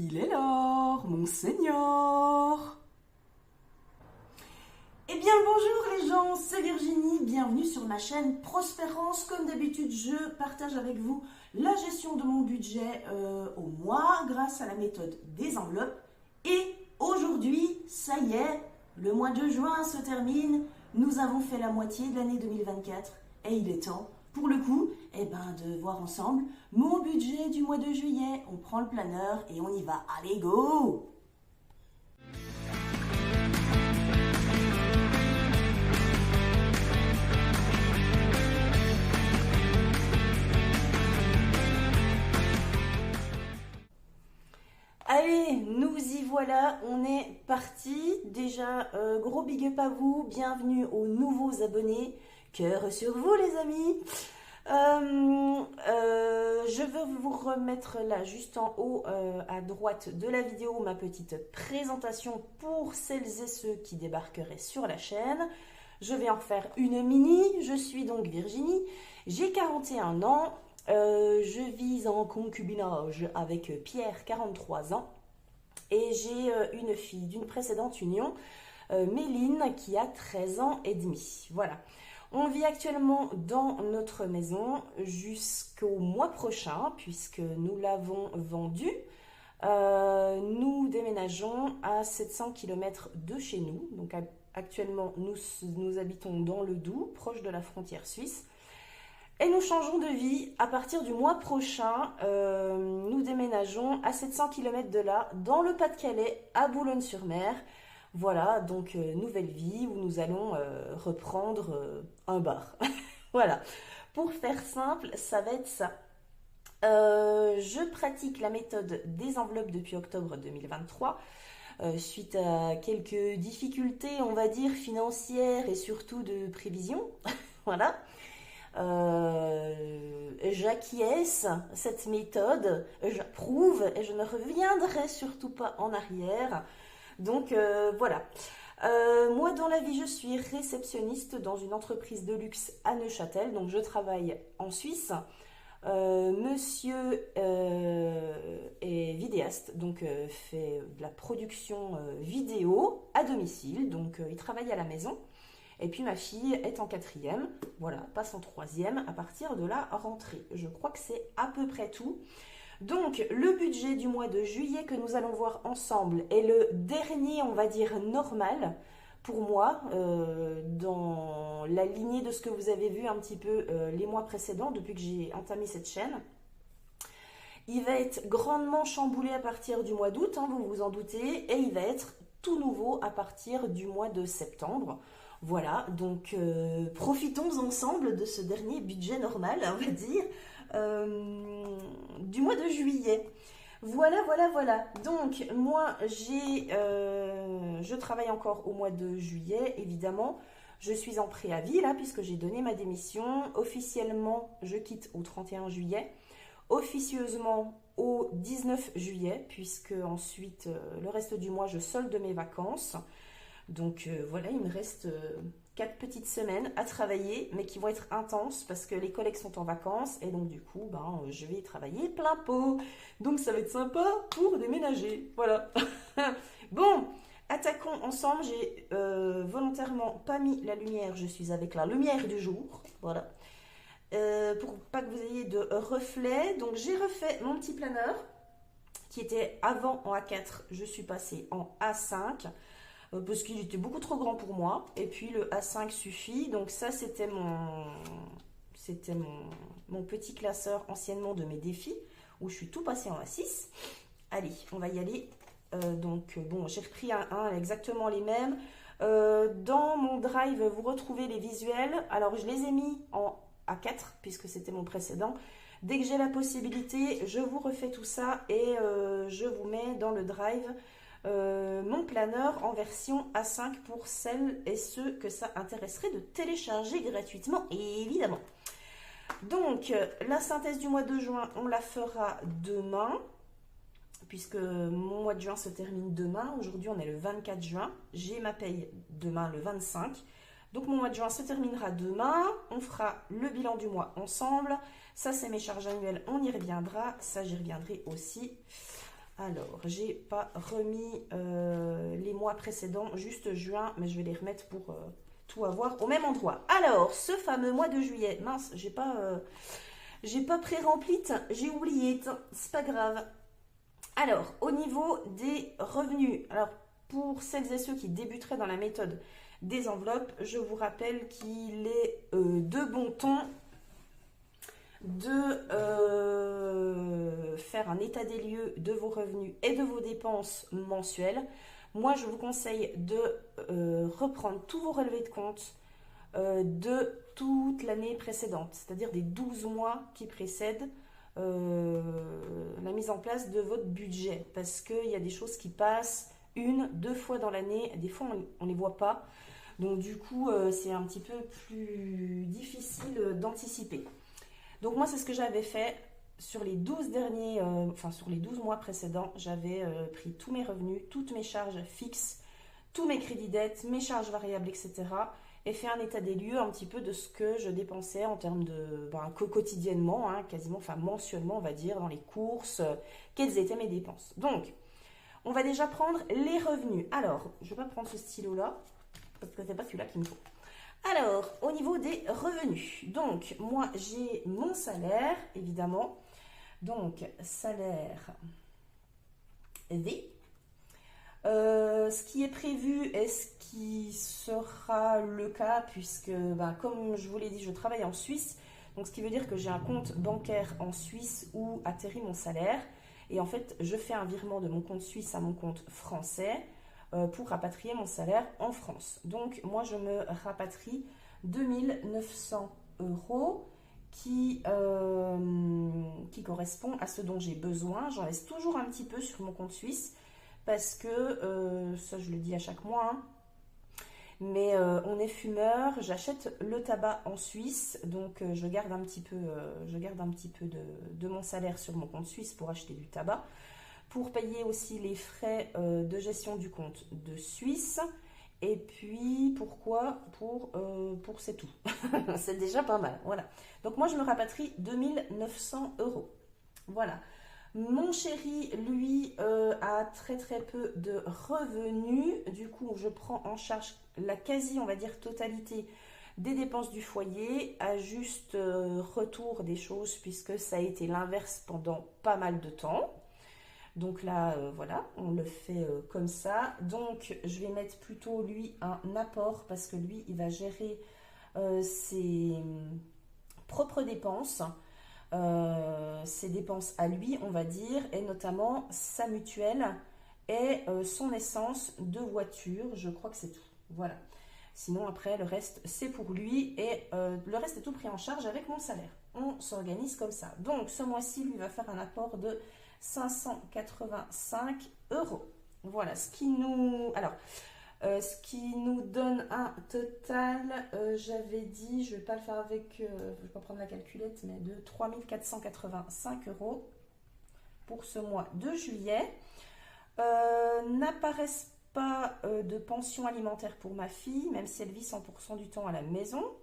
Il est l'heure, Monseigneur. Eh bien bonjour les gens, c'est Virginie, bienvenue sur ma chaîne Prospérance. Comme d'habitude, je partage avec vous la gestion de mon budget au mois grâce à la méthode des enveloppes. Et aujourd'hui, ça y est, le mois de juin se termine, nous avons fait la moitié de l'année 2024 et il est temps pour le coup de voir ensemble mon budget du mois de juillet. On prend le planeur et on y va, allez go! Allez, nous y voilà, on est parti. Déjà, gros big up à vous, bienvenue aux nouveaux abonnés. Cœur sur vous les amis. Je veux vous remettre là, juste en haut à droite de la vidéo, ma petite présentation pour celles et ceux qui débarqueraient sur la chaîne. Je vais en refaire une mini. Je suis donc Virginie, j'ai 41 ans. Je vis en concubinage avec Pierre, 43 ans, et j'ai une fille d'une précédente union, Méline, qui a 13 ans et demi. Voilà. On vit actuellement dans notre maison jusqu'au mois prochain, puisque nous l'avons vendue. Nous déménageons à 700 km de chez nous. Donc actuellement, nous habitons dans le Doubs, proche de la frontière suisse. Et nous changeons de vie à partir du mois prochain. Nous déménageons à 700 km de là, dans le Pas-de-Calais, à Boulogne-sur-Mer. Voilà, donc nouvelle vie où nous allons reprendre un bar. Voilà, pour faire simple, ça va être ça. Je pratique la méthode des enveloppes depuis octobre 2023. Suite à quelques difficultés, on va dire, financières et surtout de prévision. Voilà. J'acquiesce cette méthode, j'approuve et je ne reviendrai surtout pas en arrière. Donc voilà. Moi dans la vie je suis réceptionniste dans une entreprise de luxe à Neuchâtel, donc je travaille en Suisse. Monsieur est vidéaste, donc fait de la production vidéo à domicile, donc il travaille à la maison. Et puis ma fille est en 4e, voilà, passe en 3e à partir de la rentrée. Je crois que c'est à peu près tout. Donc le budget du mois de juillet que nous allons voir ensemble est le dernier, on va dire, normal pour moi, dans la lignée de ce que vous avez vu un petit peu les mois précédents, depuis que j'ai entamé cette chaîne. Il va être grandement chamboulé à partir du mois d'août, hein, vous vous en doutez, et il va être tout nouveau à partir du mois de septembre. Voilà, donc profitons ensemble de ce dernier budget normal, on va dire, du mois de juillet. Voilà. Donc, moi, je travaille encore au mois de juillet, évidemment. Je suis en préavis, là, puisque j'ai donné ma démission. Officiellement, je quitte au 31 juillet. Officieusement, au 19 juillet, puisque ensuite, le reste du mois, je solde mes vacances. Donc voilà, il me reste 4 petites semaines à travailler, mais qui vont être intenses parce que les collègues sont en vacances et donc du coup, je vais travailler plein pot. Donc ça va être sympa pour déménager. Voilà. Bon, attaquons ensemble. J'ai volontairement pas mis la lumière, je suis avec la lumière du jour. Voilà. Pour pas que vous ayez de reflets. Donc j'ai refait mon petit planeur qui était avant en A4, je suis passée en A5. Parce qu'il était beaucoup trop grand pour moi. Et puis le A5 suffit. Donc ça, c'était mon petit classeur anciennement de mes défis, où je suis tout passée en A6. Allez, on va y aller. Bon, j'ai repris exactement les mêmes. Dans mon drive, vous retrouvez les visuels. Alors, je les ai mis en A4, puisque c'était mon précédent. Dès que j'ai la possibilité, je vous refais tout ça et je vous mets dans le drive mon planeur en version A5 pour celles et ceux que ça intéresserait de télécharger gratuitement, évidemment. Donc la synthèse du mois de juin, on la fera demain, puisque mon mois de juin se termine demain. Aujourd'hui on est le 24 juin, j'ai ma paye demain le 25. Donc mon mois de juin se terminera demain, on fera le bilan du mois ensemble. Ça c'est mes charges annuelles, on y reviendra, ça j'y reviendrai aussi. Alors, j'ai pas remis les mois précédents, juste juin, mais je vais les remettre pour tout avoir au même endroit. Alors, ce fameux mois de juillet, mince, j'ai pas pré-rempli, j'ai oublié, c'est pas grave. Alors, au niveau des revenus, alors pour celles et ceux qui débuteraient dans la méthode des enveloppes, je vous rappelle qu'il est de bon ton de faire un état des lieux de vos revenus et de vos dépenses mensuelles. Moi, je vous conseille de reprendre tous vos relevés de compte de toute l'année précédente, c'est-à-dire des 12 mois qui précèdent la mise en place de votre budget, parce qu'il y a des choses qui passent une, deux fois dans l'année, des fois on ne les voit pas, donc du coup c'est un petit peu plus difficile d'anticiper. Donc moi c'est ce que j'avais fait sur les 12 derniers, sur les 12 mois précédents, j'avais pris tous mes revenus, toutes mes charges fixes, tous mes crédits dettes, mes charges variables, etc. et fait un état des lieux un petit peu de ce que je dépensais en termes de quotidiennement, hein, quasiment, enfin mensuellement on va dire, dans les courses, quelles étaient mes dépenses. Donc, on va déjà prendre les revenus. Alors, je vais pas prendre ce stylo-là, parce que c'est pas celui-là qu'il me faut. Alors, au niveau des revenus, donc moi j'ai mon salaire, évidemment, donc salaire V. Ce qui est prévu et ce qui sera le cas, puisque comme je vous l'ai dit, je travaille en Suisse, donc ce qui veut dire que j'ai un compte bancaire en Suisse où atterrit mon salaire, et en fait je fais un virement de mon compte suisse à mon compte français pour rapatrier mon salaire en France. Donc moi je me rapatrie 2900 euros qui correspond à ce dont j'ai besoin. J'en laisse toujours un petit peu sur mon compte suisse, parce que, ça je le dis à chaque mois, hein, mais on est fumeur, j'achète le tabac en Suisse, donc je garde un petit peu, de mon salaire sur mon compte suisse pour acheter du tabac, pour payer aussi les frais de gestion du compte de Suisse, et puis pourquoi pour c'est tout, c'est déjà pas mal, voilà. Donc moi je me rapatrie 2900 euros, voilà. Mon chéri, lui, a très très peu de revenus. Du coup, je prends en charge la quasi, on va dire, totalité des dépenses du foyer, à juste retour des choses, puisque ça a été l'inverse pendant pas mal de temps. Donc là, voilà, on le fait comme ça. Donc, je vais mettre plutôt, lui, un apport, parce que lui, il va gérer ses propres dépenses. Ses dépenses à lui, on va dire, et notamment sa mutuelle et son essence de voiture. Je crois que c'est tout. Voilà. Sinon, après, le reste, c'est pour lui, et le reste est tout pris en charge avec mon salaire. On s'organise comme ça. Donc, ce mois-ci, lui va faire un apport de 585 euros. Voilà, ce qui nous... Alors, ce qui nous donne un total, j'avais dit, je ne vais pas le faire avec, je ne vais pas prendre la calculette, mais de 3485 euros pour ce mois de juillet. N'apparaissent pas de pension alimentaire pour ma fille, même si elle vit 100% du temps à la maison.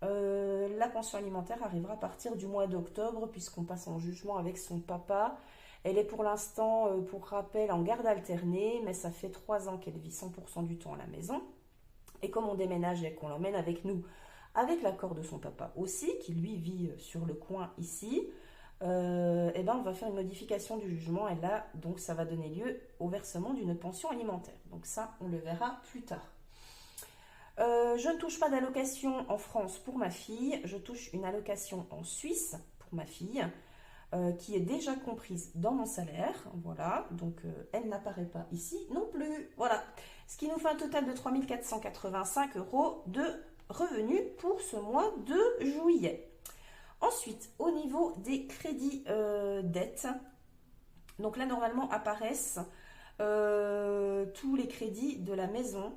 La pension alimentaire arrivera à partir du mois d'octobre, puisqu'on passe en jugement avec son papa. Elle est pour l'instant, pour rappel, en garde alternée, mais ça fait 3 ans qu'elle vit 100% du temps à la maison. Et comme on déménage et qu'on l'emmène avec nous, avec l'accord de son papa aussi, qui lui vit sur le coin ici, on va faire une modification du jugement, et là, donc ça va donner lieu au versement d'une pension alimentaire. Donc ça, on le verra plus tard. Je ne touche pas d'allocation en France pour ma fille, je touche une allocation en Suisse pour ma fille, qui est déjà comprise dans mon salaire, voilà, donc elle n'apparaît pas ici non plus, voilà, ce qui nous fait un total de 3485 euros de revenus pour ce mois de juillet. Ensuite, au niveau des crédits dettes, donc là normalement apparaissent tous les crédits de la maison,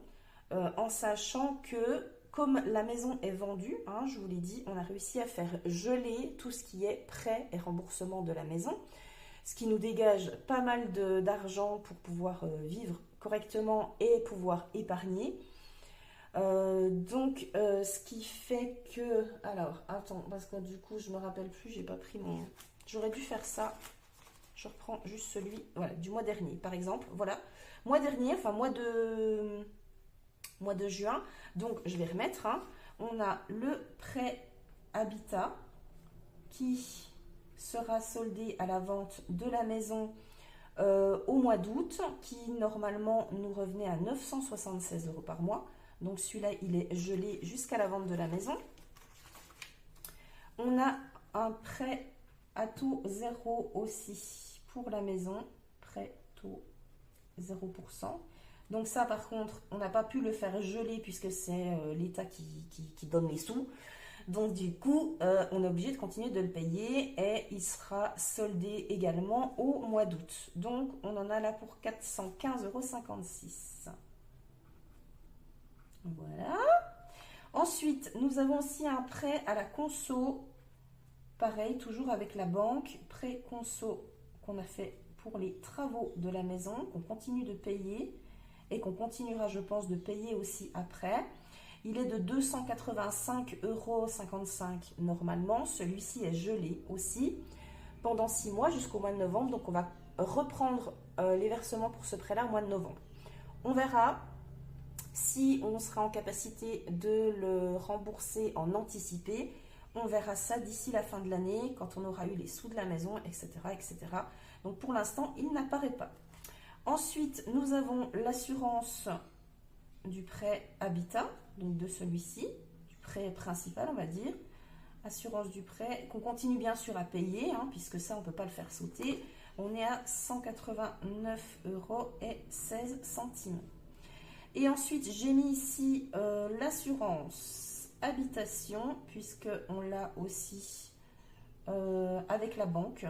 en sachant que comme la maison est vendue, hein, je vous l'ai dit, on a réussi à faire geler tout ce qui est prêt et remboursement de la maison, ce qui nous dégage pas mal d'argent pour pouvoir vivre correctement et pouvoir épargner. Ce qui fait que... Alors, attends, parce que du coup, je me rappelle plus, j'ai pas pris mon... J'aurais dû faire ça. Je reprends juste celui voilà, du mois dernier, par exemple. Voilà, mois dernier, enfin mois de juin. Donc, je vais remettre. Hein. On a le prêt habitat qui sera soldé à la vente de la maison au mois d'août, qui normalement nous revenait à 976 € par mois. Donc celui-là, il est gelé jusqu'à la vente de la maison. On a un prêt à taux 0 aussi pour la maison, prêt taux 0%. Donc ça, par contre, on n'a pas pu le faire geler puisque c'est l'État qui donne les sous. Donc du coup, on est obligé de continuer de le payer et il sera soldé également au mois d'août. Donc on en a là pour 415,56 €. Voilà. Ensuite, nous avons aussi un prêt à la conso. Pareil, toujours avec la banque. Prêt conso qu'on a fait pour les travaux de la maison, qu'on continue de payer et qu'on continuera, je pense, de payer aussi après. Il est de 285,55 € normalement. Celui-ci est gelé aussi pendant 6 mois jusqu'au mois de novembre. Donc, on va reprendre les versements pour ce prêt-là au mois de novembre. On verra si on sera en capacité de le rembourser en anticipé. On verra ça d'ici la fin de l'année, quand on aura eu les sous de la maison, etc. etc. Donc, pour l'instant, il n'apparaît pas. Ensuite, nous avons l'assurance du prêt habitat, donc de celui-ci, du prêt principal, on va dire. Assurance du prêt, qu'on continue bien sûr à payer, hein, puisque ça, on ne peut pas le faire sauter. On est à 189,16 €. Et ensuite, j'ai mis ici l'assurance habitation, puisqu'on l'a aussi avec la banque.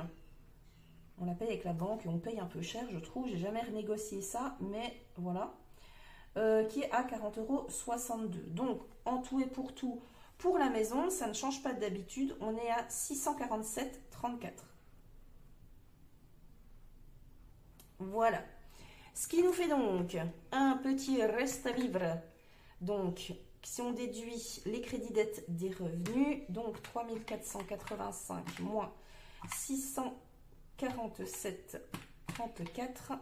On la paye avec la banque et on paye un peu cher, je trouve. J'ai jamais renégocié ça, mais voilà. Qui est à 40,62 €. Donc, en tout et pour tout, pour la maison, ça ne change pas d'habitude. On est à 647,34 €. Voilà. Ce qui nous fait donc un petit reste à vivre. Donc, si on déduit les crédits dettes des revenus, donc 3485 moins 647,34 €,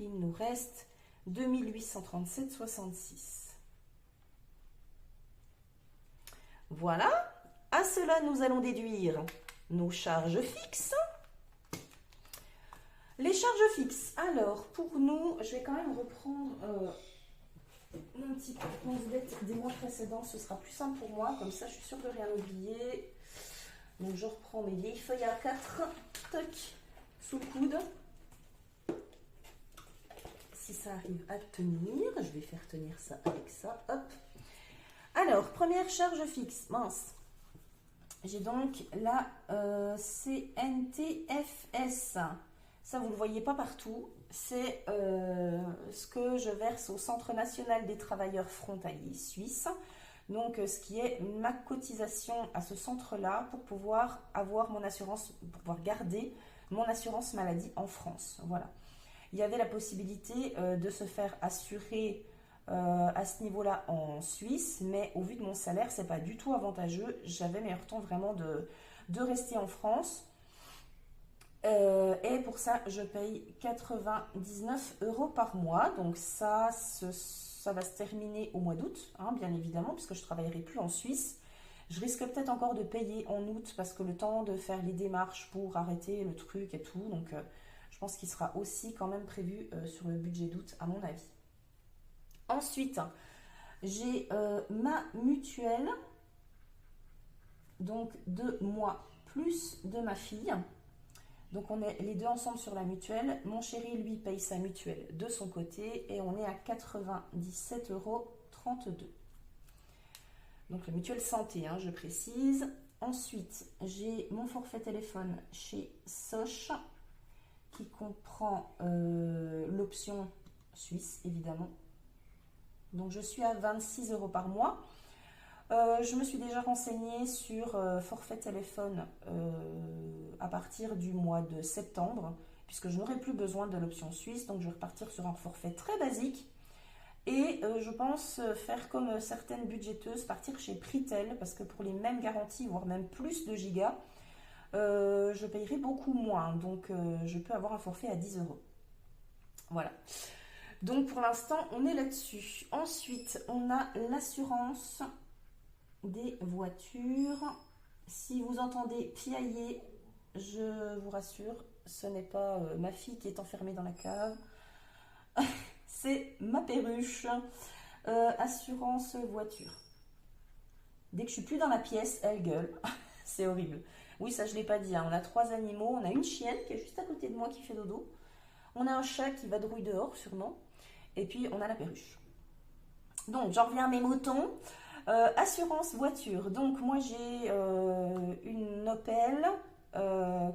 il nous reste 2837,66 €. Voilà. À cela, nous allons déduire nos charges fixes. Les charges fixes. Alors, pour nous, je vais quand même reprendre mon petit compte des mois précédents. Ce sera plus simple pour moi. Comme ça, je suis sûre de rien oublier. Donc, je reprends mes vieilles feuilles A4. Toc, sous le coude. Si ça arrive à tenir, je vais faire tenir ça avec ça. Hop. Alors, première charge fixe. Mince. J'ai donc la CNTFS. Ça, vous ne le voyez pas partout. C'est ce que je verse au Centre national des travailleurs frontaliers suisses. Donc, ce qui est ma cotisation à ce centre-là pour pouvoir avoir mon assurance, pour pouvoir garder mon assurance maladie en France. Voilà. Il y avait la possibilité de se faire assurer à ce niveau-là en Suisse, mais au vu de mon salaire, c'est pas du tout avantageux. J'avais meilleur temps vraiment de rester en France. Et pour ça, je paye 99 € par mois. Donc ça va se terminer au mois d'août, hein, bien évidemment, puisque je ne travaillerai plus en Suisse. Je risque peut-être encore de payer en août parce que le temps de faire les démarches pour arrêter le truc et tout. Donc je pense qu'il sera aussi quand même prévu sur le budget d'août, à mon avis. Ensuite, j'ai ma mutuelle, donc de moi plus de ma fille. Donc on est les deux ensemble sur la mutuelle. Mon chéri, lui, paye sa mutuelle de son côté et on est à 97,32 €. Donc la mutuelle santé, hein, je précise. Ensuite, j'ai mon forfait téléphone chez Soch qui comprend l'option suisse, évidemment. Donc je suis à 26 € par mois. Je me suis déjà renseignée sur forfait téléphone à partir du mois de septembre, puisque je n'aurai plus besoin de l'option suisse, donc je vais repartir sur un forfait très basique. Et je pense faire comme certaines budgéteuses, partir chez Pritel, parce que pour les mêmes garanties, voire même plus de gigas, je payerai beaucoup moins. Donc, je peux avoir un forfait à 10 euros. Voilà. Donc, pour l'instant, on est là-dessus. Ensuite, on a l'assurance des voitures. Si vous entendez piailler, je vous rassure, ce n'est pas ma fille qui est enfermée dans la cave. C'est ma perruche. Assurance voiture. Dès que je suis plus dans la pièce, elle gueule. C'est horrible. Oui, ça je ne l'ai pas dit, hein. On a 3 animaux. On a une chienne qui est juste à côté de moi qui fait dodo. On a un chat qui vadrouille dehors sûrement. Et puis on a la perruche. Donc j'en reviens à mes moutons. Assurance voiture. Donc moi j'ai une Opel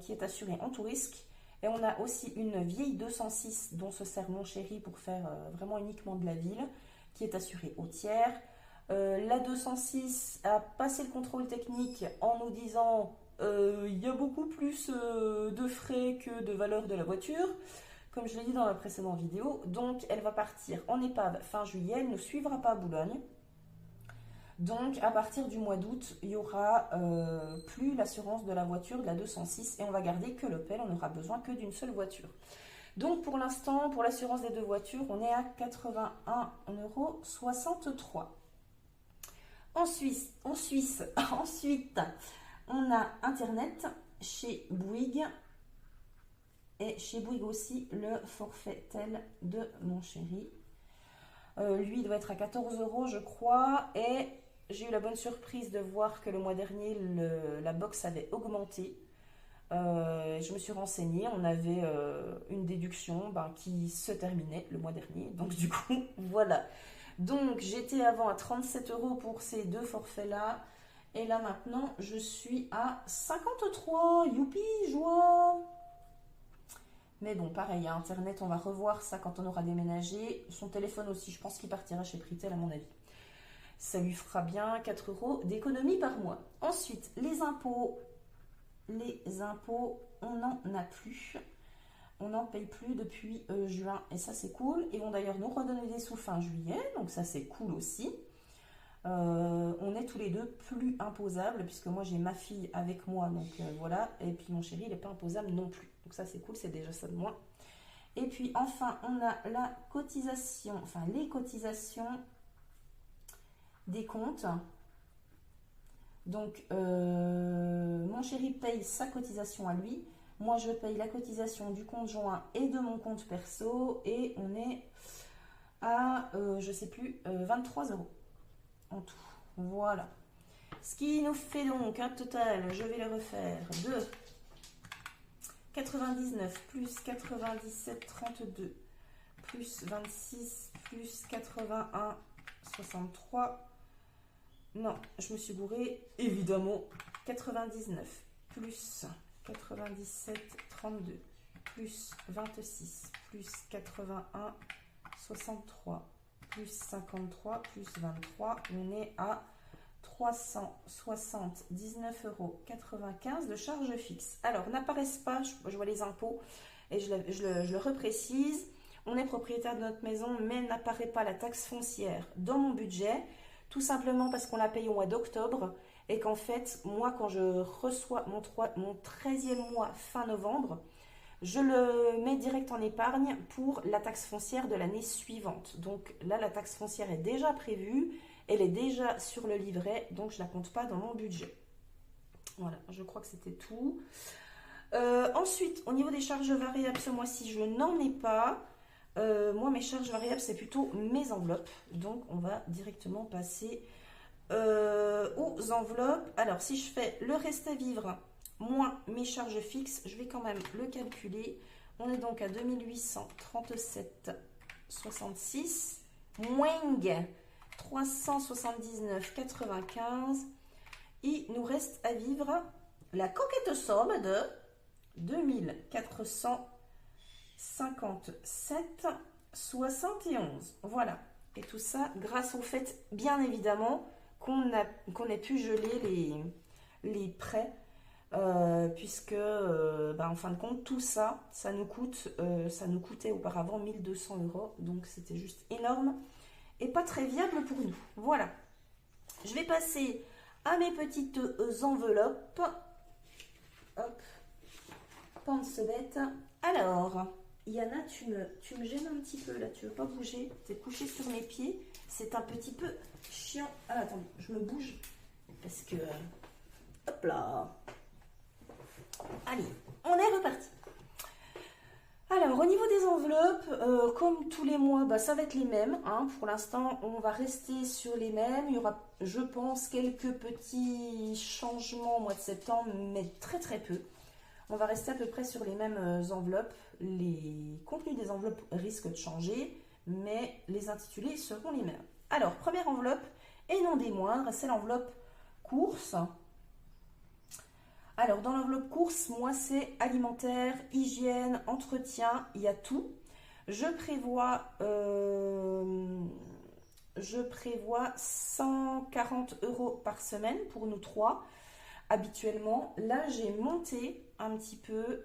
qui est assurée en tout risque. Et on a aussi une vieille 206 dont se sert mon chéri pour faire vraiment uniquement de la ville, qui est assurée au tiers. La 206 a passé le contrôle technique en nous disant il y a beaucoup plus de frais que de valeur de la voiture, comme je l'ai dit dans la précédente vidéo. Donc elle va partir en épave fin juillet, elle ne suivra pas à Boulogne. Donc à partir du mois d'août, il n'y aura plus l'assurance de la voiture de la 206 et on va garder que l'Opel, on n'aura besoin que d'une seule voiture. Donc pour l'instant, pour l'assurance des deux voitures, on est à 81,63 €. Ensuite, on a Internet chez Bouygues. Et chez Bouygues aussi, le forfait tel de mon chéri. Lui, il doit être à 14 € je crois. Et j'ai eu la bonne surprise de voir que le mois dernier, la box avait augmenté. Je me suis renseignée, on avait une déduction qui se terminait le mois dernier. Donc du coup, voilà. Donc j'étais avant à 37 € pour ces deux forfaits-là. Et là maintenant, je suis à 53. Youpi, joie! Mais bon, pareil, à Internet, on va revoir ça quand on aura déménagé. Son téléphone aussi, je pense qu'il partira chez Pritel à mon avis. Ça lui fera bien 4 € d'économie par mois. Ensuite, les impôts. Les impôts, on n'en a plus. On n'en paye plus depuis juin et ça c'est cool. Ils vont d'ailleurs nous redonner des sous fin juillet, donc ça c'est cool aussi. On est tous les deux plus imposables puisque moi j'ai ma fille avec moi, donc voilà. Et puis mon chéri il n'est pas imposable non plus. Donc ça c'est cool, c'est déjà ça de moins. Et puis enfin on a la cotisation, enfin les cotisations des comptes. Donc mon chéri paye sa cotisation à lui. Moi, je paye la cotisation du compte joint et de mon compte perso. Et on est à, je sais plus, 23 € en tout. Voilà. Ce qui nous fait donc un total, je vais le refaire, de 99 plus 97,32 plus 26 plus 81, 63. Non, je me suis bourrée. Évidemment, 99 plus 97,32 plus 26 plus 81, 63 plus 53 plus 23, on est à 379,95 € de charges fixes. Alors, n'apparaissent pas, je vois les impôts et je le reprécise, on est propriétaire de notre maison, mais n'apparaît pas la taxe foncière dans mon budget, tout simplement parce qu'on la paye au mois d'octobre. Et qu'en fait, moi, quand je reçois mon 13e mois fin novembre, je le mets direct en épargne pour la taxe foncière de l'année suivante. Donc là, la taxe foncière est déjà prévue, elle est déjà sur le livret, donc je ne la compte pas dans mon budget. Voilà, je crois que c'était tout. Ensuite, au niveau des charges variables, ce mois-ci, je n'en ai pas. Moi, mes charges variables, c'est plutôt mes enveloppes. Donc, on va directement passer aux enveloppes. Alors si je fais le reste à vivre moins mes charges fixes, je vais quand même le calculer. On est donc à 2837,66 moins 379,95. Il nous reste à vivre la coquette somme de 2457,71. Voilà. Et tout ça grâce au fait, bien évidemment, qu'on ait pu geler les prêts, puisque en fin de compte, tout ça, ça nous coûtait auparavant 1200 €, donc c'était juste énorme et pas très viable pour nous. Voilà. Je vais passer à mes petites enveloppes. Hop, pense bête. Alors, Yana, tu me gênes un petit peu là, tu veux pas bouger, tu es couché sur mes pieds, c'est un petit peu chiant. Ah, attends, je me bouge parce que... Hop là. Allez, on est reparti. Alors, au niveau des enveloppes, comme tous les mois, bah, ça va être les mêmes. Hein. Pour l'instant, on va rester sur les mêmes. Il y aura, je pense, quelques petits changements au mois de septembre, mais très très peu. On va rester à peu près sur les mêmes enveloppes. Les contenus des enveloppes risquent de changer, mais les intitulés seront les mêmes. Alors, première enveloppe, et non des moindres, c'est l'enveloppe course. Alors, dans l'enveloppe course, moi, c'est alimentaire, hygiène, entretien, il y a tout. Je prévois 140 € par semaine pour nous trois. Habituellement, là, j'ai monté un petit peu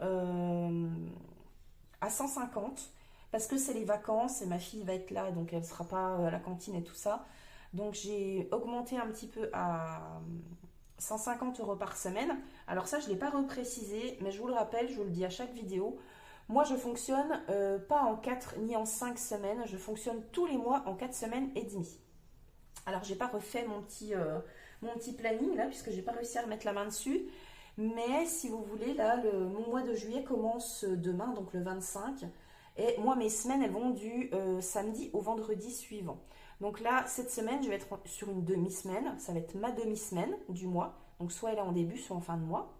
à 150 parce que c'est les vacances et ma fille va être là, donc elle ne sera pas à la cantine et tout ça. Donc, j'ai augmenté un petit peu à 150 € par semaine. Alors ça, je ne l'ai pas reprécisé, mais je vous le rappelle, je vous le dis à chaque vidéo. Moi, je fonctionne pas en 4 ni en 5 semaines. Je fonctionne tous les mois en 4 semaines et demie. Alors, j'ai pas refait mon petit planning là, puisque j'ai pas réussi à remettre la main dessus. Mais si vous voulez, là, mon mois de juillet commence demain, donc le 25. Et moi, mes semaines, elles vont du samedi au vendredi suivant. Donc là, cette semaine, je vais être sur une demi-semaine. Ça va être ma demi-semaine du mois. Donc soit elle est en début, soit en fin de mois.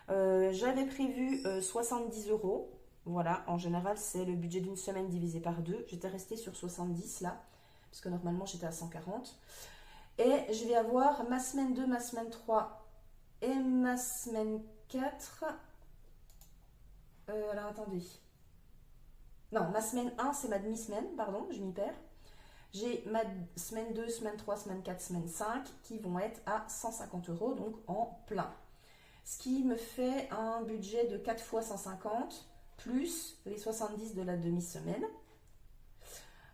J'avais prévu 70 €. Voilà, en général, c'est le budget d'une semaine divisé par 2. J'étais restée sur 70 là, parce que normalement, j'étais à 140. Et je vais avoir ma semaine 2, ma semaine 3 et ma semaine 4. Alors, attendez. Non, ma semaine 1, c'est ma demi-semaine, pardon, je m'y perds. J'ai ma semaine 2, semaine 3, semaine 4, semaine 5 qui vont être à 150 €, donc en plein. Ce qui me fait un budget de 4 fois 150 plus les 70 de la demi-semaine.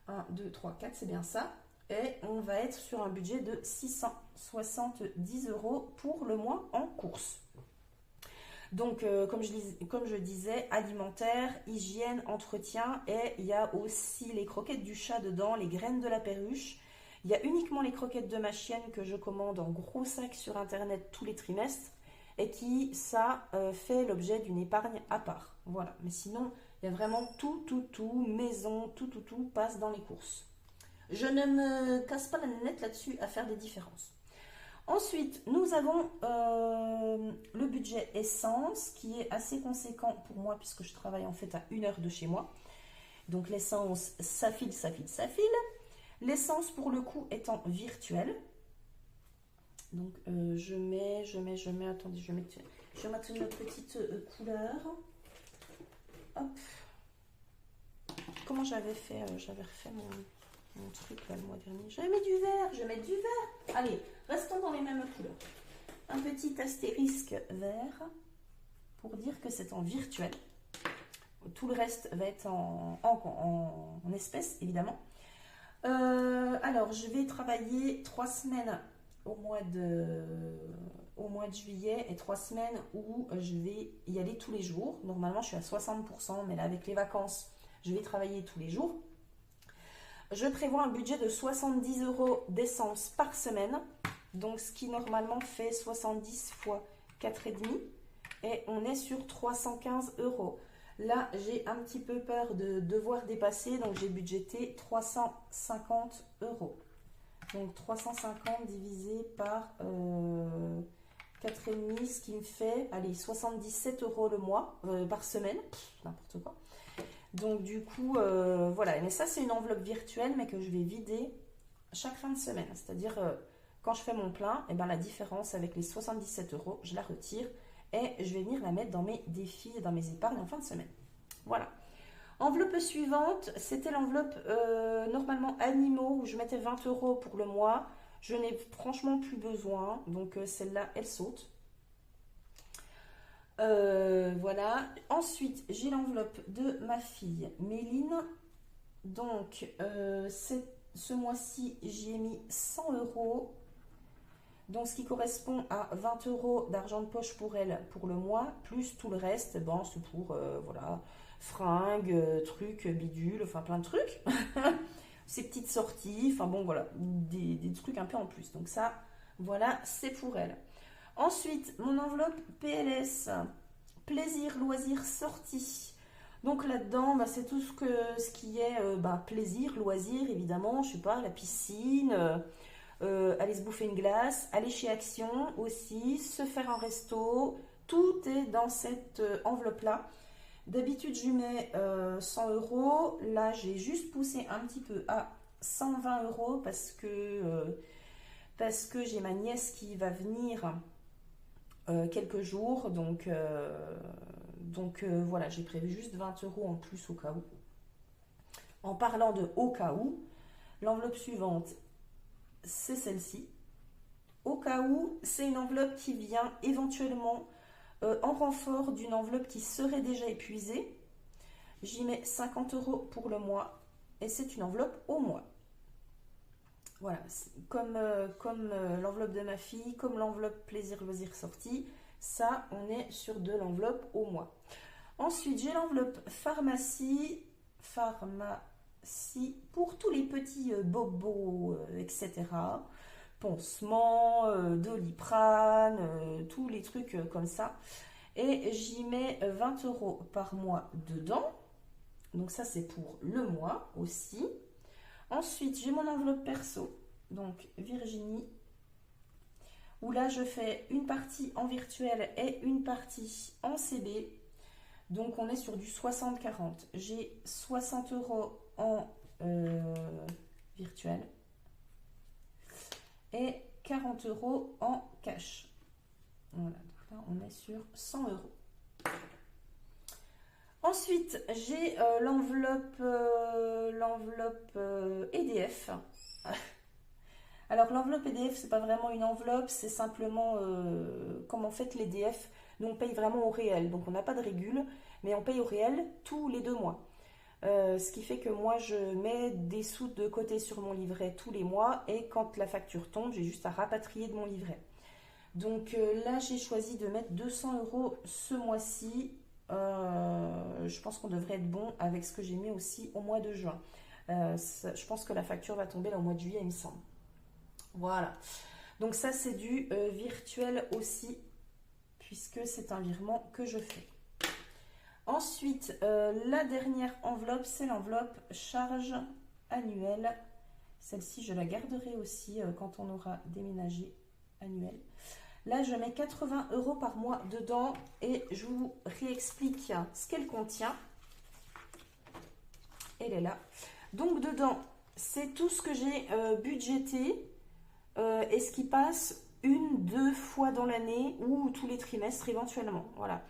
1, 2, 3, 4, c'est bien ça. Et on va être sur un budget de 670 € pour le mois en course. Donc, comme je disais, alimentaire, hygiène, entretien, et il y a aussi les croquettes du chat dedans, les graines de la perruche. Il y a uniquement les croquettes de ma chienne que je commande en gros sac sur internet tous les trimestres et qui, ça, fait l'objet d'une épargne à part. Voilà, mais sinon, il y a vraiment tout, maison, tout passe dans les courses. Je ne me casse pas la nette là-dessus à faire des différences. Ensuite, nous avons le budget essence qui est assez conséquent pour moi puisque je travaille en fait à 1 heure de chez moi. Donc l'essence, ça file. L'essence pour le coup étant virtuelle. Donc je mets, attendez, je vais mettre une petite couleur. Hop. Comment j'avais fait j'avais refait mon truc là le mois dernier. Je vais mettre du vert. Allez, restons dans les mêmes couleurs. Un petit astérisque vert pour dire que c'est en virtuel. Tout le reste va être en espèces, évidemment. Alors, je vais travailler 3 semaines au mois de juillet et 3 semaines où je vais y aller tous les jours. Normalement, je suis à 60%, mais là, avec les vacances, je vais travailler tous les jours. Je prévois un budget de 70 € d'essence par semaine, donc ce qui normalement fait 70 fois 4,5 et on est sur 315 €. Là, j'ai un petit peu peur de devoir dépasser, donc j'ai budgété 350 €. Donc 350 divisé par 4,5, ce qui me fait, allez, 77 € le mois, par semaine, n'importe quoi. Donc du coup, voilà, mais ça c'est une enveloppe virtuelle, mais que je vais vider chaque fin de semaine. C'est-à-dire, quand je fais mon plein, et ben, la différence avec les 77 €, je la retire et je vais venir la mettre dans mes défis et dans mes épargnes en fin de semaine. Voilà. Enveloppe suivante, c'était l'enveloppe normalement animaux où je mettais 20 € pour le mois. Je n'ai franchement plus besoin, donc celle-là, elle saute. Voilà. Ensuite, j'ai l'enveloppe de ma fille Méline. Donc, ce mois-ci, j'y ai mis 100 €. Donc, ce qui correspond à 20 € d'argent de poche pour elle pour le mois, plus tout le reste, bon, c'est pour, voilà, fringues, trucs, bidules, enfin plein de trucs. Ces petites sorties, enfin bon, voilà, des trucs un peu en plus. Donc ça, voilà, c'est pour elle. Ensuite, mon enveloppe PLS, plaisir, loisir, sortie. Donc là-dedans, bah, c'est tout ce qui est bah, plaisir, loisir, évidemment, je sais pas, la piscine, aller se bouffer une glace, aller chez Action aussi, se faire un resto, tout est dans cette enveloppe-là. D'habitude, je mets 100 €. Là, j'ai juste poussé un petit peu à 120 € parce que j'ai ma nièce qui va venir quelques jours. Donc voilà, j'ai prévu juste 20 € en plus au cas où. En parlant de au cas où, l'enveloppe suivante, c'est celle-ci. Au cas où, c'est une enveloppe qui vient éventuellement en renfort d'une enveloppe qui serait déjà épuisée. J'y mets 50 € pour le mois et c'est une enveloppe au mois. Voilà, comme l'enveloppe de ma fille, comme l'enveloppe plaisir, loisir, sortie, ça, on est sur de l'enveloppe au mois. Ensuite, j'ai l'enveloppe pharmacie pour tous les petits bobos, etc. Pansements, Doliprane, tous les trucs comme ça. Et j'y mets 20 € par mois dedans. Donc ça, c'est pour le mois aussi. Ensuite, j'ai mon enveloppe perso, donc Virginie, où là, je fais une partie en virtuel et une partie en CB. Donc, on est sur du 60-40. J'ai 60 € en virtuel et 40 € en cash. Voilà, donc là, on est sur 100 €. Ensuite, j'ai l'enveloppe EDF. Alors, l'enveloppe EDF, c'est pas vraiment une enveloppe, c'est simplement comme en fait l'EDF, nous on paye vraiment au réel. Donc, on n'a pas de régule, mais on paye au réel tous les 2 mois. Ce qui fait que moi, je mets des sous de côté sur mon livret tous les mois et quand la facture tombe, j'ai juste à rapatrier de mon livret. Donc là, j'ai choisi de mettre 200 € ce mois-ci. Je pense qu'on devrait être bon avec ce que j'ai mis aussi au mois de juin. Je pense que la facture va tomber là au mois de juillet, il me semble. Voilà. Donc ça, c'est du virtuel aussi, puisque c'est un virement que je fais. Ensuite, la dernière enveloppe, c'est l'enveloppe charge annuelle. Celle-ci, je la garderai aussi quand on aura déménagé annuel. Là, je mets 80 € par mois dedans et je vous réexplique ce qu'elle contient. Elle est là. Donc, dedans, c'est tout ce que j'ai budgété et ce qui passe 1-2 fois dans l'année ou tous les trimestres éventuellement. Voilà.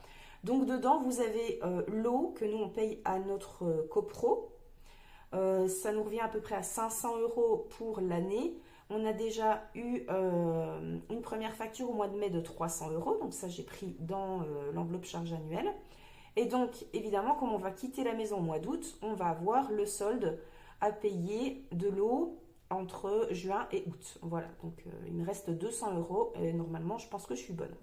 Donc, dedans, vous avez l'eau que nous, on paye à notre copro. Ça nous revient à peu près à 500 € pour l'année. On a déjà eu une première facture au mois de mai de 300 €. Donc ça, j'ai pris dans l'enveloppe charge annuelle. Et donc, évidemment, comme on va quitter la maison au mois d'août, on va avoir le solde à payer de l'eau entre juin et août. Voilà, donc il me reste 200 € et normalement, je pense que je suis bonne.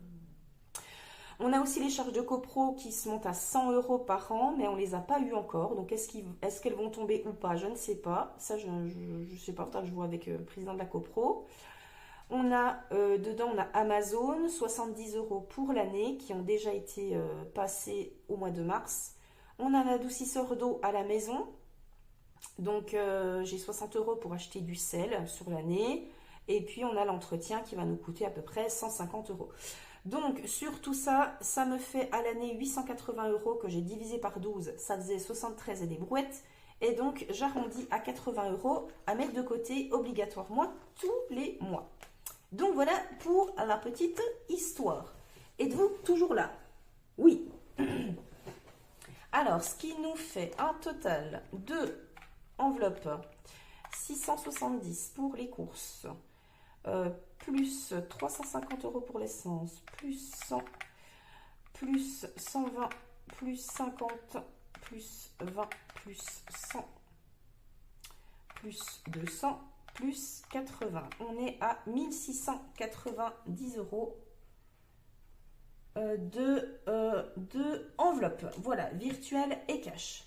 On a aussi les charges de copro qui se montent à 100 € par an, mais on ne les a pas eues encore. Donc, est-ce qu'elles vont tomber ou pas? Je ne sais pas. Ça, je ne sais pas. Je vois avec le président de la copro. On a dedans, on a Amazon, 70 € pour l'année, qui ont déjà été passés au mois de mars. On a un adoucisseur d'eau à la maison. Donc, j'ai 60 € pour acheter du sel sur l'année. Et puis, on a l'entretien qui va nous coûter à peu près 150 €. Donc, sur tout ça, ça me fait à l'année 880 € que j'ai divisé par 12. Ça faisait 73 et des brouettes. Et donc, j'arrondis à 80 € à mettre de côté obligatoirement tous les mois. Donc, voilà pour la petite histoire. Êtes-vous toujours là? Oui. Alors, ce qui nous fait un total de enveloppe 670 pour les courses. Plus 350 € pour l'essence, plus 100, plus 120, plus 50, plus 20, plus 100, plus 200, plus 80. On est à 1690 euros de enveloppe. Voilà, virtuelle et cash.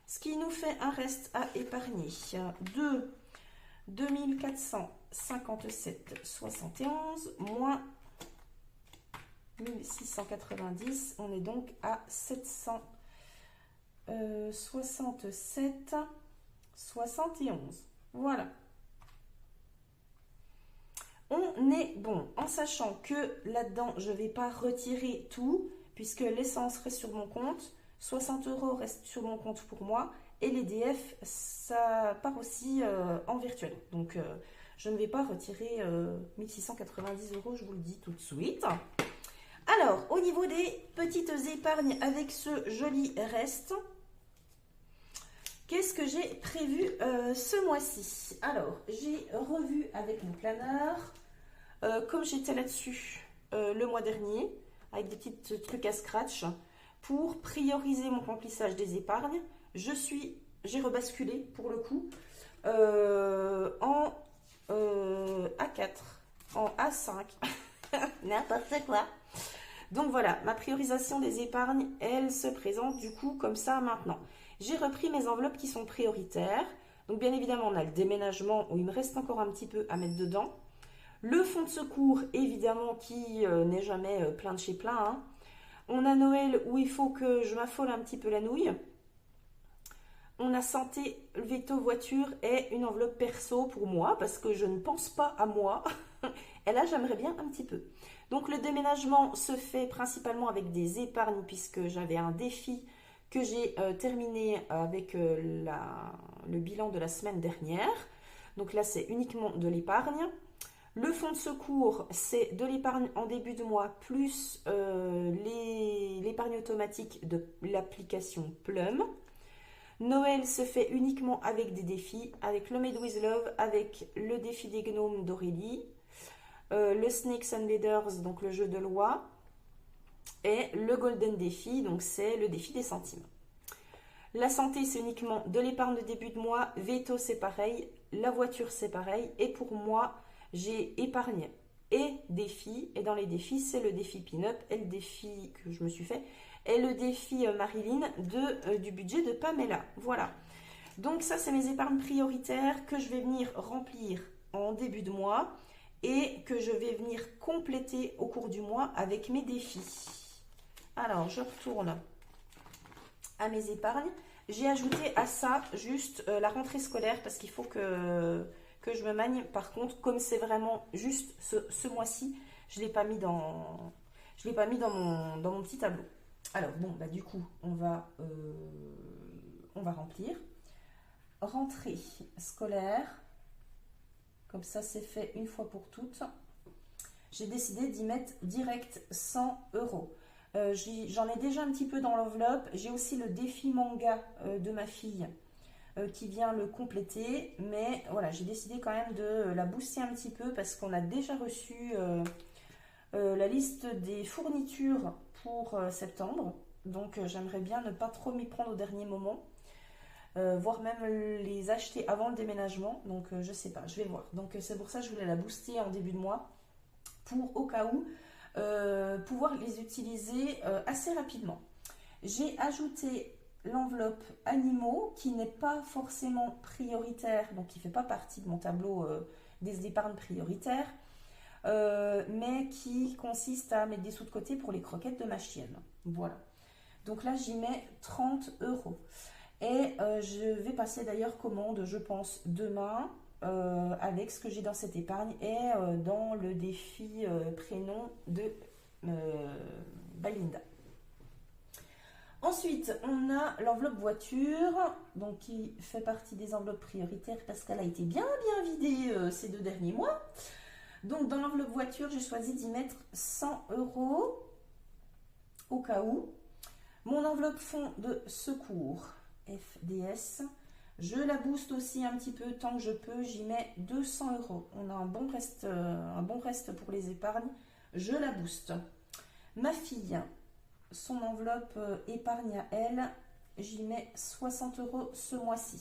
Ce qui nous fait un reste à épargner de 2457,71 moins 1690. On est donc à 767,71. Voilà. On est bon, en sachant que là-dedans, je ne vais pas retirer tout, puisque l'essence reste sur mon compte, 60 euros restent sur mon compte pour moi, et les DF, ça part aussi en virtuel. Donc, je ne vais pas retirer 1690 euros, je vous le dis tout de suite. Alors, au niveau des petites épargnes avec ce joli reste, qu'est-ce que j'ai prévu ce mois-ci? Alors, j'ai revu avec mon planeur, comme j'étais là-dessus le mois dernier, avec des petits trucs à scratch, pour prioriser mon remplissage des épargnes. J'ai rebasculé pour le coup en A4, en A5, n'importe quoi. Donc voilà, ma priorisation des épargnes, elle se présente du coup comme ça maintenant. J'ai repris mes enveloppes qui sont prioritaires. Donc bien évidemment, on a le déménagement où il me reste encore un petit peu à mettre dedans. Le fonds de secours, évidemment, qui n'est jamais plein de chez plein. Hein. On a Noël où il faut que je m'affole un petit peu la nouille. On a santé, veto, voiture et une enveloppe perso pour moi parce que je ne pense pas à moi. Et là, j'aimerais bien un petit peu. Donc le déménagement se fait principalement avec des épargnes puisque j'avais un défi que j'ai terminé avec le bilan de la semaine dernière. Donc là, c'est uniquement de l'épargne. Le fonds de secours, c'est de l'épargne en début de mois, plus l'épargne automatique de l'application Plum. Noël se fait uniquement avec des défis, avec le Made with Love, avec le défi des gnomes d'Aurélie, le Snakes and Ladders, donc le jeu de loi, et le Golden Défi, donc c'est le défi des centimes. La santé, c'est uniquement de l'épargne de début de mois, veto, c'est pareil, la voiture, c'est pareil, et pour moi, j'ai épargné et défi, et dans les défis, c'est le défi Pin-Up, et le défi que je me suis fait, et le défi Marilyn du budget de Pamela. Voilà. Donc ça, c'est mes épargnes prioritaires que je vais venir remplir en début de mois, et que je vais venir compléter au cours du mois avec mes défis. Alors, je retourne à mes épargnes. J'ai ajouté à ça juste la rentrée scolaire parce qu'il faut que je me manie. Par contre, comme c'est vraiment juste ce mois-ci, je ne l'ai pas mis dans mon petit tableau. Alors, bon, bah du coup, on va remplir. Rentrée scolaire. Comme ça, c'est fait une fois pour toutes. J'ai décidé d'y mettre direct 100 euros. J'en ai déjà un petit peu dans l'enveloppe. J'ai aussi le défi manga de ma fille qui vient le compléter. Mais voilà, j'ai décidé quand même de la booster un petit peu parce qu'on a déjà reçu la liste des fournitures pour septembre. Donc, j'aimerais bien ne pas trop m'y prendre au dernier moment. Voire même les acheter avant le déménagement. Donc, je sais pas, je vais voir. Donc, c'est pour ça que je voulais la booster en début de mois pour, au cas où, pouvoir les utiliser assez rapidement. J'ai ajouté l'enveloppe animaux qui n'est pas forcément prioritaire, donc qui ne fait pas partie de mon tableau des épargnes prioritaires, mais qui consiste à mettre des sous de côté pour les croquettes de ma chienne. Voilà. Donc là, j'y mets 30 euros. Et je vais passer d'ailleurs commande, je pense, demain avec ce que j'ai dans cette épargne et dans le défi prénom de Balinda. Ensuite, on a l'enveloppe voiture, donc qui fait partie des enveloppes prioritaires parce qu'elle a été bien vidée ces 2 derniers mois. Donc dans l'enveloppe voiture, j'ai choisi d'y mettre 100 euros au cas où. Mon enveloppe fonds de secours FDS, je la booste aussi un petit peu tant que je peux, j'y mets 200 euros. On a un bon reste pour les épargnes, je la booste. Ma fille, son enveloppe épargne à elle, j'y mets 60 euros ce mois-ci.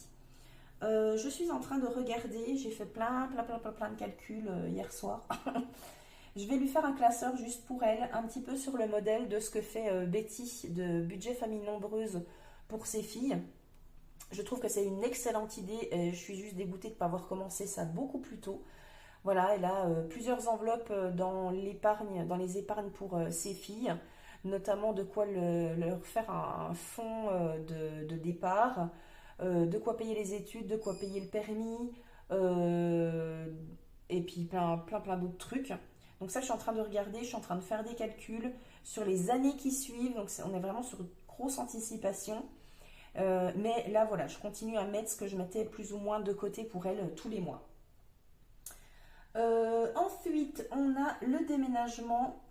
Je suis en train de regarder, j'ai fait plein de calculs hier soir. Je vais lui faire un classeur juste pour elle, un petit peu sur le modèle de ce que fait Betty de Budget Famille Nombreuse pour ses filles. Je trouve que c'est une excellente idée et je suis juste dégoûtée de ne pas avoir commencé ça beaucoup plus tôt. Voilà, elle a plusieurs enveloppes dans l'épargne, dans les épargnes pour ses filles, notamment de quoi leur faire un fonds de départ, de quoi payer les études, de quoi payer le permis, euh, et puis plein d'autres trucs. Donc ça, je suis en train de regarder, je suis en train de faire des calculs sur les années qui suivent. Donc on est vraiment sur une grosse anticipation. Mais là, voilà, je continue à mettre ce que je mettais plus ou moins de côté pour elle tous les mois. Ensuite, on a le déménagement.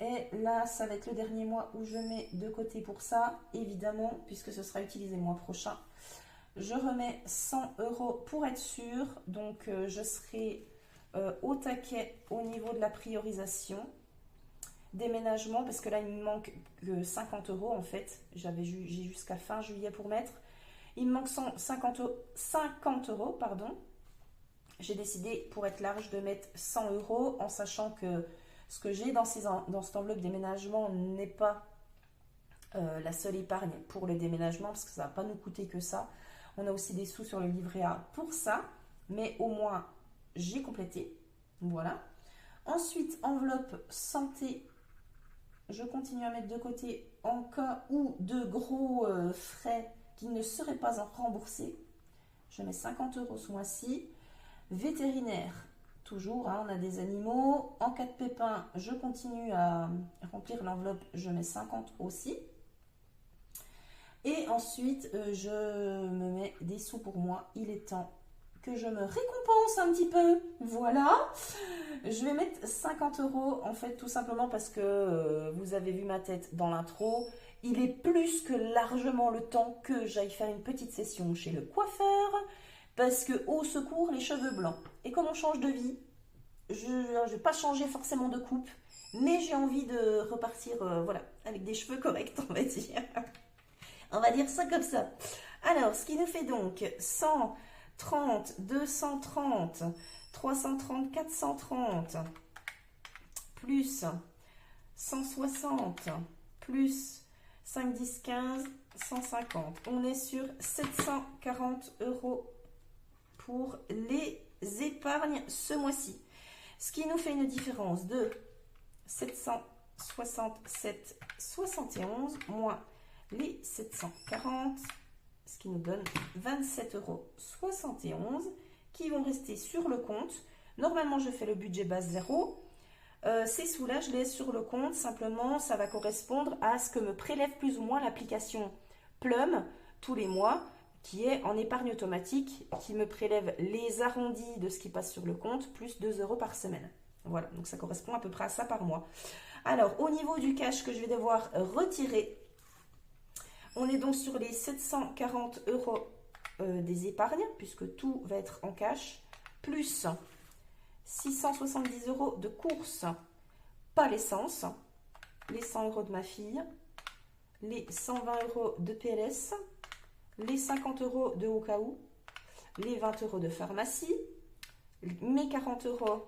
Et là, ça va être le dernier mois où je mets de côté pour ça, évidemment, puisque ce sera utilisé le mois prochain. Je remets 100 € pour être sûr. Donc, je serai au taquet au niveau de la priorisation. Déménagement, parce que là, il me manque que 50 € en fait. J'ai jusqu'à fin juillet pour mettre. Il me manque 50 €, pardon. J'ai décidé, pour être large, de mettre 100 € en sachant que ce que j'ai dans cette enveloppe déménagement n'est pas la seule épargne pour le déménagement, parce que ça ne va pas nous coûter que ça. On a aussi des sous sur le livret A pour ça, mais au moins, j'ai complété. Voilà. Ensuite, enveloppe santé. Je continue à mettre de côté en cas où de gros frais qui ne seraient pas remboursés. Je mets 50 € ce mois-ci. Vétérinaire, toujours, hein, on a des animaux. En cas de pépin, je continue à remplir l'enveloppe, je mets 50 aussi. Et ensuite, je me mets des sous pour moi. Il est temps que je me récompense un petit peu. Voilà. Je vais mettre 50 € en fait, tout simplement parce que vous avez vu ma tête dans l'intro. Il est plus que largement le temps que j'aille faire une petite session chez le coiffeur. Parce que, au secours, les cheveux blancs. Et comme on change de vie, je ne vais pas changer forcément de coupe, mais j'ai envie de repartir voilà, avec des cheveux corrects, on va dire. On va dire ça comme ça. Alors, ce qui nous fait donc 130, 230, 330, 430, plus 160, plus 5, 10, 15, 150. On est sur 740 € pour les épargnes ce mois-ci. Ce qui nous fait une différence de 767,71 moins les 740, ce qui nous donne 27,71 € qui vont rester sur le compte. Normalement, je fais le budget base 0. Ces sous-là, je les laisse sur le compte. Simplement, ça va correspondre à ce que me prélève plus ou moins l'application Plum tous les mois, qui est en épargne automatique, qui me prélève les arrondis de ce qui passe sur le compte, plus 2 € par semaine. Voilà, donc ça correspond à peu près à ça par mois. Alors, au niveau du cash que je vais devoir retirer, on est donc sur les 740 € des épargnes, puisque tout va être en cash, plus 670 € de courses, pas l'essence, les 100 € de ma fille, les 120 € de PLS, les 50 € de au cas où, les 20 € de pharmacie, mes 40 €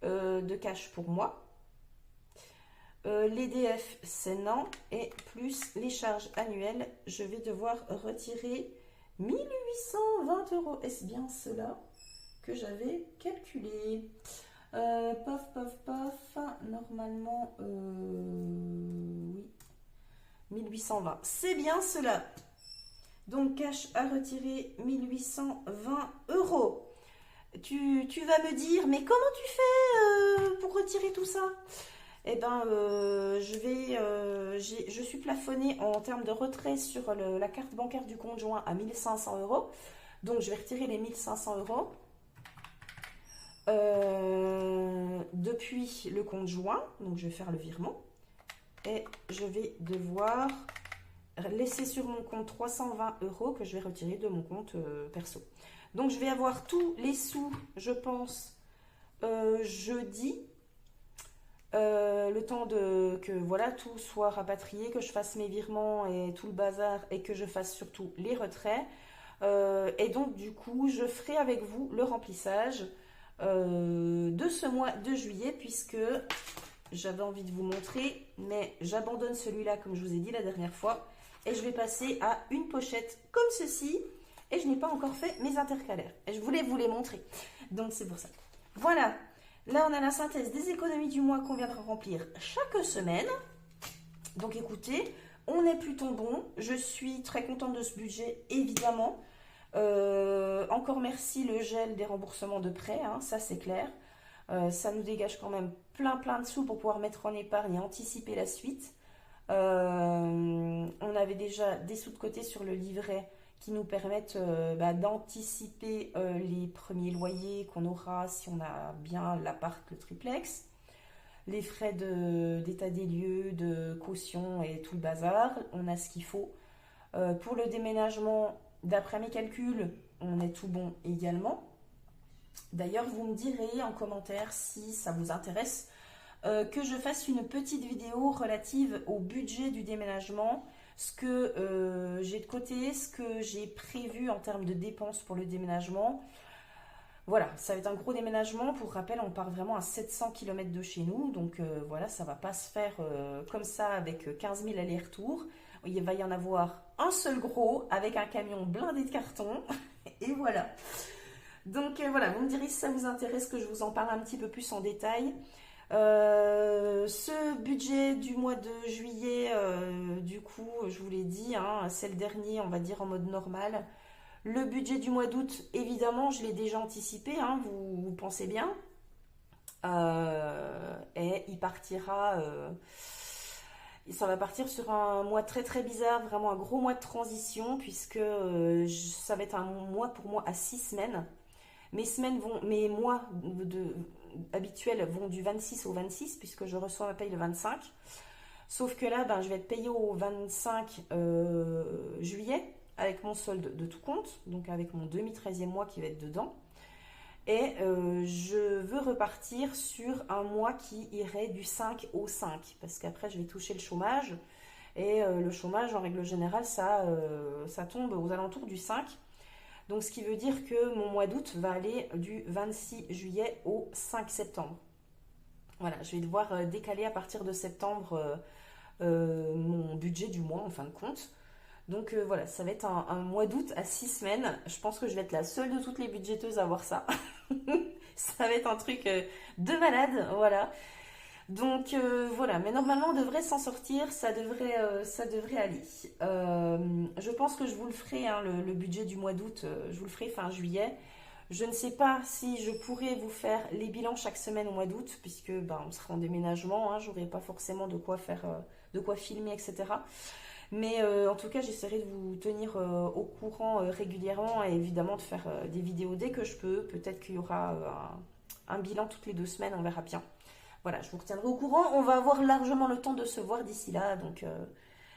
de cash pour moi, l'EDF c'est non, et plus les charges annuelles, je vais devoir retirer 1820 €. Est-ce bien cela que j'avais calculé? Normalement, oui, 1820, c'est bien cela. Donc, cash à retirer 1820 €. Tu vas me dire, mais comment tu fais pour retirer tout ça? Eh bien, je suis plafonnée en termes de retrait sur la carte bancaire du conjoint à 1500 €. Donc, je vais retirer les 1500 € depuis le compte joint. Donc, je vais faire le virement. Et je vais devoir laisser sur mon compte 320 € que je vais retirer de mon compte perso. Donc, je vais avoir tous les sous, je pense, jeudi. Le temps que voilà, tout soit rapatrié, que je fasse mes virements et tout le bazar et que je fasse surtout les retraits. Et donc du coup, je ferai avec vous le remplissage de ce mois de juillet, puisque j'avais envie de vous montrer, mais j'abandonne celui-là comme je vous ai dit la dernière fois, et je vais passer à une pochette comme ceci, et je n'ai pas encore fait mes intercalaires, et je voulais vous les montrer, donc c'est pour ça. Voilà, là on a la synthèse des économies du mois qu'on viendra remplir chaque semaine. Donc écoutez, on est plutôt bon, je suis très contente de ce budget, évidemment. Encore merci le gel des remboursements de prêts, hein, ça c'est clair. Ça nous dégage quand même plein de sous pour pouvoir mettre en épargne et anticiper la suite. On avait déjà des sous de côté sur le livret qui nous permettent d'anticiper les premiers loyers qu'on aura si on a bien l'appart, le triplex, les frais d'état des lieux, de caution et tout le bazar. On a ce qu'il faut. Pour le déménagement, d'après mes calculs, on est tout bon également. D'ailleurs, vous me direz en commentaire si ça vous intéresse que je fasse une petite vidéo relative au budget du déménagement, ce que j'ai de côté, ce que j'ai prévu en termes de dépenses pour le déménagement. Voilà, ça va être un gros déménagement. Pour rappel, on part vraiment à 700 km de chez nous. Donc voilà, ça ne va pas se faire comme ça avec 15 000 allers-retours. Il va y en avoir un seul gros avec un camion blindé de carton. Et voilà. Donc voilà, vous me direz si ça vous intéresse que je vous en parle un petit peu plus en détail. Ce budget du mois de juillet, du coup, je vous l'ai dit, hein, c'est le dernier, on va dire en mode normal. Le budget du mois d'août, évidemment, je l'ai déjà anticipé, hein, vous pensez bien. Et il partira, ça va partir sur un mois très bizarre, vraiment un gros mois de transition, puisque ça va être un mois pour moi à 6 semaines. Mes mois habituels vont du 26 au 26, puisque je reçois ma paye le 25. Sauf que là, je vais être payée au 25 juillet, avec mon solde de tout compte, donc avec mon demi-13e mois qui va être dedans. Et je veux repartir sur un mois qui irait du 5 au 5, parce qu'après je vais toucher le chômage. Et le chômage, en règle générale, ça tombe aux alentours du 5. Donc ce qui veut dire que mon mois d'août va aller du 26 juillet au 5 septembre. Voilà, je vais devoir décaler à partir de septembre mon budget du mois en fin de compte. Donc voilà, ça va être un mois d'août à 6 semaines. Je pense que je vais être la seule de toutes les budgéteuses à voir ça. Ça va être un truc de malade, voilà. Donc voilà, mais normalement on devrait s'en sortir, ça devrait aller. Je pense que je vous le ferai, hein, le budget du mois d'août, je vous le ferai fin juillet. Je ne sais pas si je pourrais vous faire les bilans chaque semaine au mois d'août, puisque on sera en déménagement, hein, j'aurai pas forcément de quoi faire, de quoi filmer, etc. Mais en tout cas, j'essaierai de vous tenir au courant régulièrement et évidemment de faire des vidéos dès que je peux. Peut-être qu'il y aura un bilan toutes les 2 semaines, on verra bien. Voilà, je vous retiendrai au courant. On va avoir largement le temps de se voir d'ici là. Donc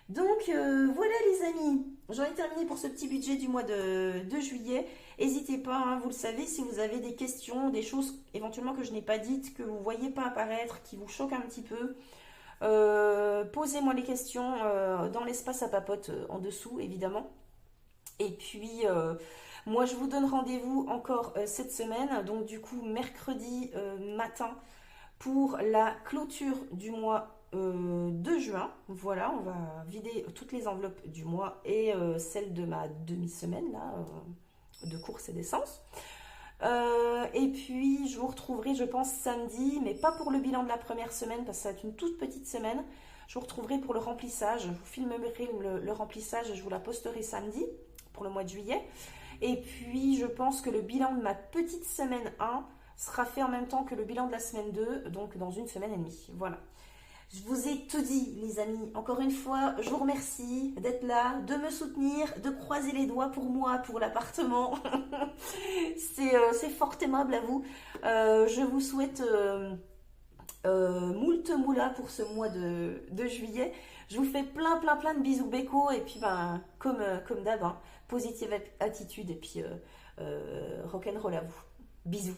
voilà les amis. J'en ai terminé pour ce petit budget du mois de juillet. N'hésitez pas, hein, vous le savez, si vous avez des questions, des choses éventuellement que je n'ai pas dites, que vous ne voyez pas apparaître, qui vous choquent un petit peu. Posez-moi les questions dans l'espace à papote en dessous évidemment, et puis moi je vous donne rendez-vous encore cette semaine, donc du coup mercredi matin pour la clôture du mois de juin. Voilà, on va vider toutes les enveloppes du mois et celle de ma demi-semaine là, de courses et d'essence. Et puis je vous retrouverai je pense samedi, mais pas pour le bilan de la première semaine parce que ça va être une toute petite semaine. Je vous retrouverai pour le remplissage, je vous filmerai le remplissage et je vous la posterai samedi pour le mois de juillet. Et puis je pense que le bilan de ma petite semaine 1 sera fait en même temps que le bilan de la semaine 2, donc dans une semaine et demie. Voilà. Je vous ai tout dit, les amis. Encore une fois, je vous remercie d'être là, de me soutenir, de croiser les doigts pour moi, pour l'appartement. C'est fort aimable à vous. Je vous souhaite moult moula pour ce mois de juillet. Je vous fais plein de bisous béco. Et puis, comme d'hab, hein, positive attitude et puis rock'n'roll à vous. Bisous.